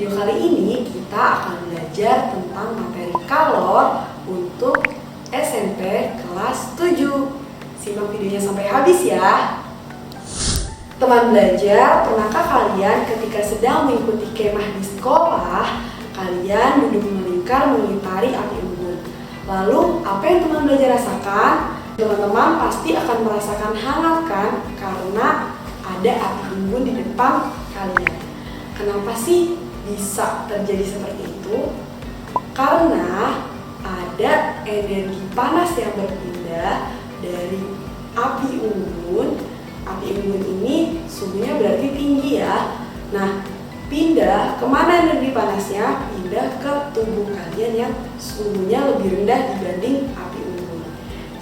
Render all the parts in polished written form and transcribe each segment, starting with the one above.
video kali ini kita akan belajar tentang materi kalor untuk SMP kelas 7. Simak videonya sampai habis ya. Teman belajar, pernahkah kalian ketika sedang mengikuti kemah di sekolah, kalian duduk melingkar mengitari api unggun? Lalu, apa yang teman belajar rasakan? Teman-teman pasti akan merasakan hangat kan? Karena ada api unggun di depan kalian. Kenapa sih bisa terjadi seperti itu? Karena ada energi panas yang berpindah dari api unggun. Api unggun ini suhunya berarti tinggi ya. Nah, pindah kemana energi panasnya? Pindah ke tubuh kalian yang suhunya lebih rendah dibanding api unggun.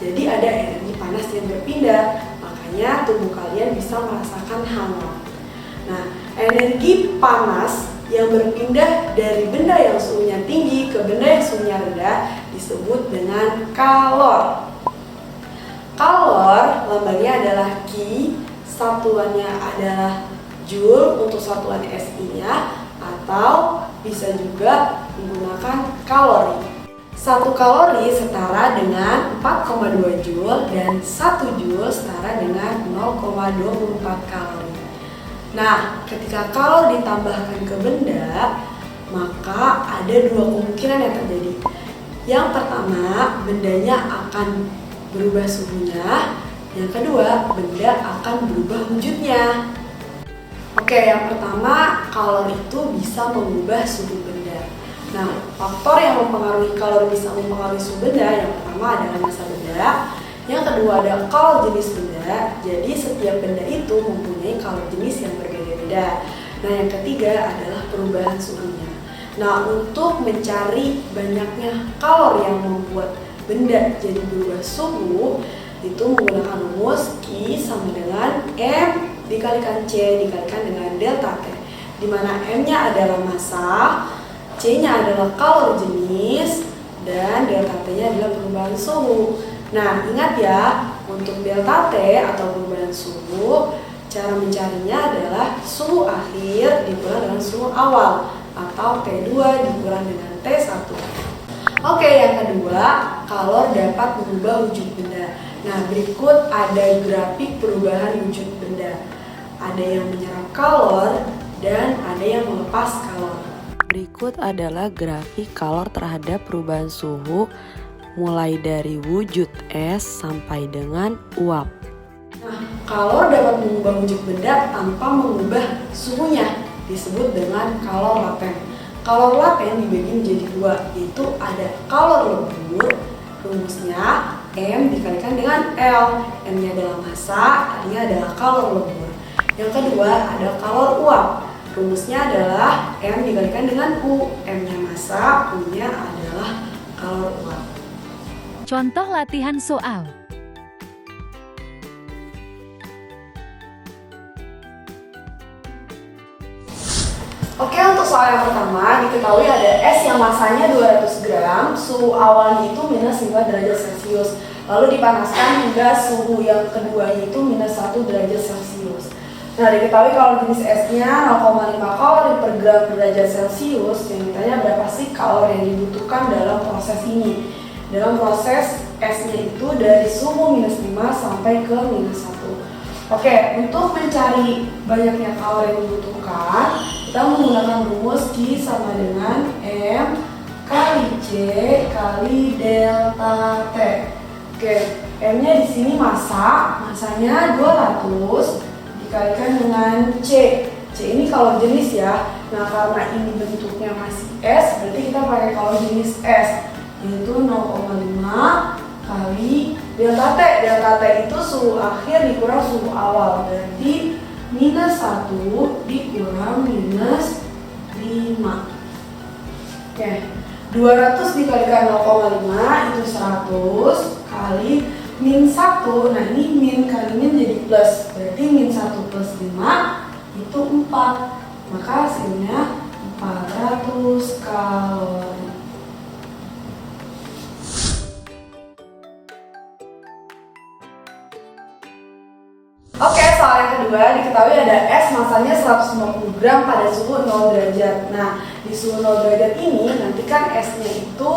Jadi ada energi panas yang berpindah, makanya tubuh kalian bisa merasakan hangat. Nah, energi panas yang berpindah dari benda yang suhunya tinggi ke benda yang suhunya rendah disebut dengan kalor. Kalor lambangnya adalah Ki, satuannya adalah Joule untuk satuan SI-nya, atau bisa juga menggunakan kalori. 1 kalori setara dengan 4,2 Joule dan 1 Joule setara dengan 0,24 kalori. Nah, ketika kalor ditambahkan ke benda, maka ada 2 kemungkinan yang terjadi. Yang pertama, bendanya akan berubah suhunya. Yang kedua, benda akan berubah wujudnya. Oke, yang pertama, kalor itu bisa mengubah suhu benda. Nah, faktor yang mempengaruhi kalor bisa mempengaruhi suhu benda, yang pertama adalah massa benda. Yang kedua adalah kalor jenis benda. Jadi setiap benda itu mempunyai kalor jenis yang berbeda-beda. Nah, yang ketiga adalah perubahan suhunya. Nah, untuk mencari banyaknya kalor yang membuat benda jadi berubah suhu, itu menggunakan rumus Q sama dengan M dikalikan C dikalikan dengan delta T, di mana M-nya adalah massa, C-nya adalah kalor jenis, dan delta T-nya adalah perubahan suhu. Nah, ingat ya, untuk delta T atau perubahan suhu, cara mencarinya adalah suhu akhir dikurang dengan suhu awal, atau T2 dikurang dengan T1. Oke, yang kedua, kalor dapat mengubah wujud benda. Nah, berikut ada grafik perubahan wujud benda. Ada yang menyerap kalor dan ada yang melepas kalor. Berikut adalah grafik kalor terhadap perubahan suhu mulai dari wujud es sampai dengan uap. Nah, kalor dapat mengubah wujud benda tanpa mengubah suhunya, disebut dengan kalor laten. Kalor laten dibagi menjadi 2, yaitu ada kalor lebur, rumusnya M dikalikan dengan L. M-nya adalah massa, L-nya adalah kalor lebur. Yang kedua ada kalor uap, rumusnya adalah M dikalikan dengan U. M-nya massa, U-nya adalah kalor uap. Contoh latihan soal. Oke, untuk soal yang pertama, diketahui ada es yang masanya 200 gram, suhu awalnya itu minus 5 derajat Celcius, lalu dipanaskan hingga suhu yang kedua yaitu minus 1 derajat Celcius. Nah, diketahui kalau jenis esnya 0,5 kalori per gram derajat Celcius, yang ditanya berapa sih kalori yang dibutuhkan dalam proses ini. Dalam proses esnya itu dari suhu minus 5 sampai ke minus 1. Oke, untuk mencari banyaknya kalori yang dibutuhkan, kita menggunakan rumus Q sama dengan M kali C kali delta T. Oke, M-nya di sini massa, massanya 200 dikalikan dengan C. C ini kalor jenis ya. Nah, karena ini bentuknya masih S, berarti kita pakai kalor jenis S, yaitu 0,5 kali delta T. Delta T itu suhu akhir dikurang suhu awal, berarti minus 1 dikurang minus 5. Oke, 200 dikalikan 0,5 itu 100 kali min 1. Nah, ini min kali min jadi plus, berarti min 1 plus 5 itu 4. Maka hasilnya 400 kalori. Oke, soal yang kedua kedua, diketahui ada es masanya 150 gram pada suhu 0 derajat. Nah, di suhu 0 derajat ini nanti kan esnya itu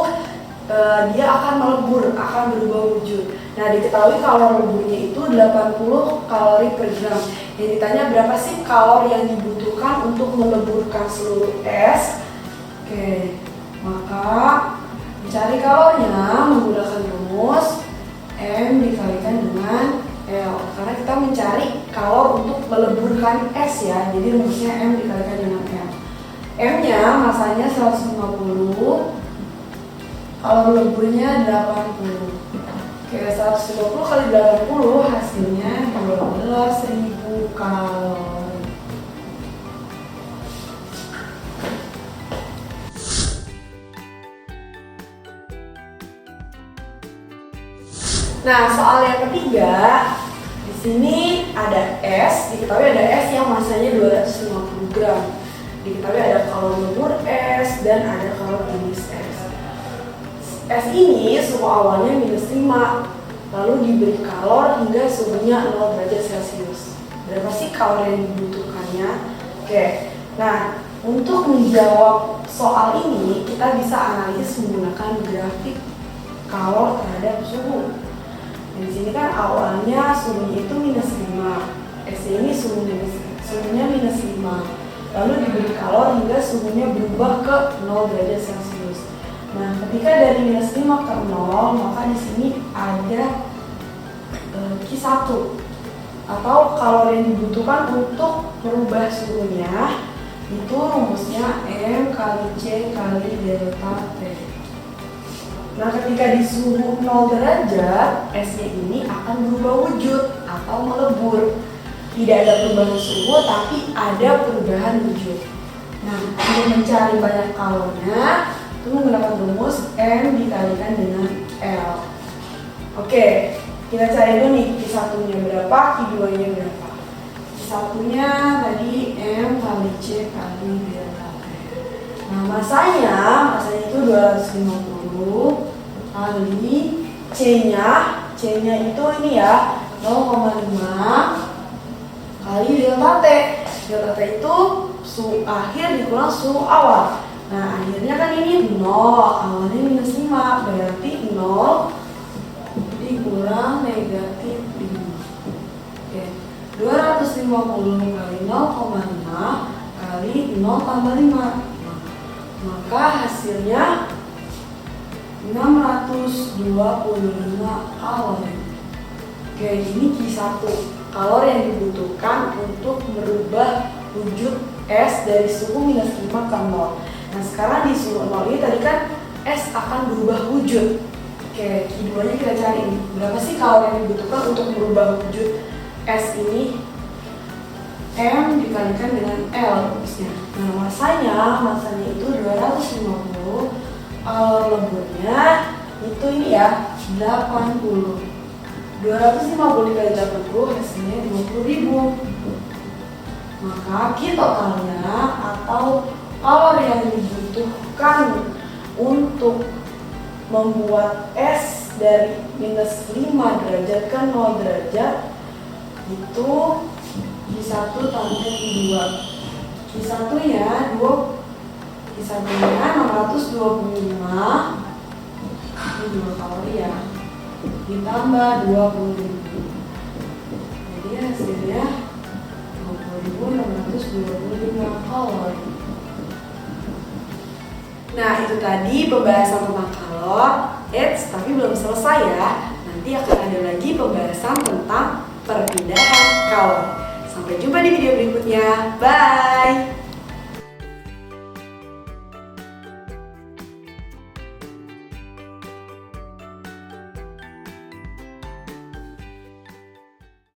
dia akan melebur, akan berubah wujud. Nah, diketahui kalori leburnya itu 80 kalori per gram. Yang ditanya berapa sih kalori yang dibutuhkan untuk meleburkan seluruh es? Oke, maka mencari kalorinya menggunakan rumus M dikalikan dengan L. Karena kita mencari kalori untuk meleburkan es ya, jadi rumusnya M dikalikan dengan L. M-nya masanya 150, kalori leburnya 80. Oke, 150 kali 80 hasilnya 12.000 kalori. Nah, soal yang ketiga, di sini ada es, diketahui ada es yang masanya 250 gram. Diketahui ada kalori lebur es dan ada kalori jenis es. Es ini suhu awalnya -5, lalu diberi kalor hingga suhunya 0 derajat Celcius. Berapa sih kalori yang dibutuhkannya? Oke, nah untuk menjawab soal ini kita bisa analisis menggunakan grafik kalor terhadap suhu. Di sini kan awalnya suhunya itu -5, es ini suhunya -5, lalu diberi kalor hingga suhunya berubah ke 0 derajat Celcius. Nah, ketika dari -5 ke 0, maka di sini ada Q1 atau kalori yang dibutuhkan untuk merubah suhunya. Itu rumusnya M kali C kali delta T. Nah, ketika di suhu 0 derajat, esnya ini akan berubah wujud atau melebur. Tidak ada perubahan suhu, tapi ada perubahan wujud. Nah, untuk mencari banyak kalornya, itu menggunakan rumus M dikalikan dengan L. Oke, kita cari dulu nih Q1-nya berapa, Q2-nya berapa. Q1-nya tadi M kali C kali delta T. Nah, masanya itu 250 kali C-nya itu ini ya 0,5 kali delta T. Delta T itu suhu akhir dikurang suhu awal. Nah, akhirnya kan ini 0, awalnya -5, berarti 0 dikurang -5. Oke, 250 kali 0,5 kali 0 tambah 5. Maka hasilnya 625 kalori. Oke, ini Q1, kalori yang dibutuhkan untuk merubah wujud es dari suhu -5 ke 0. Nah, sekarang di suhu 0 ini tadi kan es akan berubah wujud. Oke, Q2-nya kita cari nih. Berapa sih kalori yang dibutuhkan untuk merubah wujud es ini? M dikalikan dengan L rumusnya. Nah, masanya itu 250, kalori leburnya itu ini ya 80. 250 dikali 80 hasilnya 20.000. Maka Q totalnya atau kalori yang dibutuhkan untuk membuat es dari -5 derajat ke 0 derajat itu Q1 tambah Q2. Q1-nya 625, ini 2 kalori ya, ditambah 20.000. Jadi hasilnya 20.625 kalori. Nah, itu tadi pembahasan tentang kalor. Tapi belum selesai ya. Nanti akan ada lagi pembahasan tentang perpindahan kalori. Sampai jumpa di video berikutnya. Bye!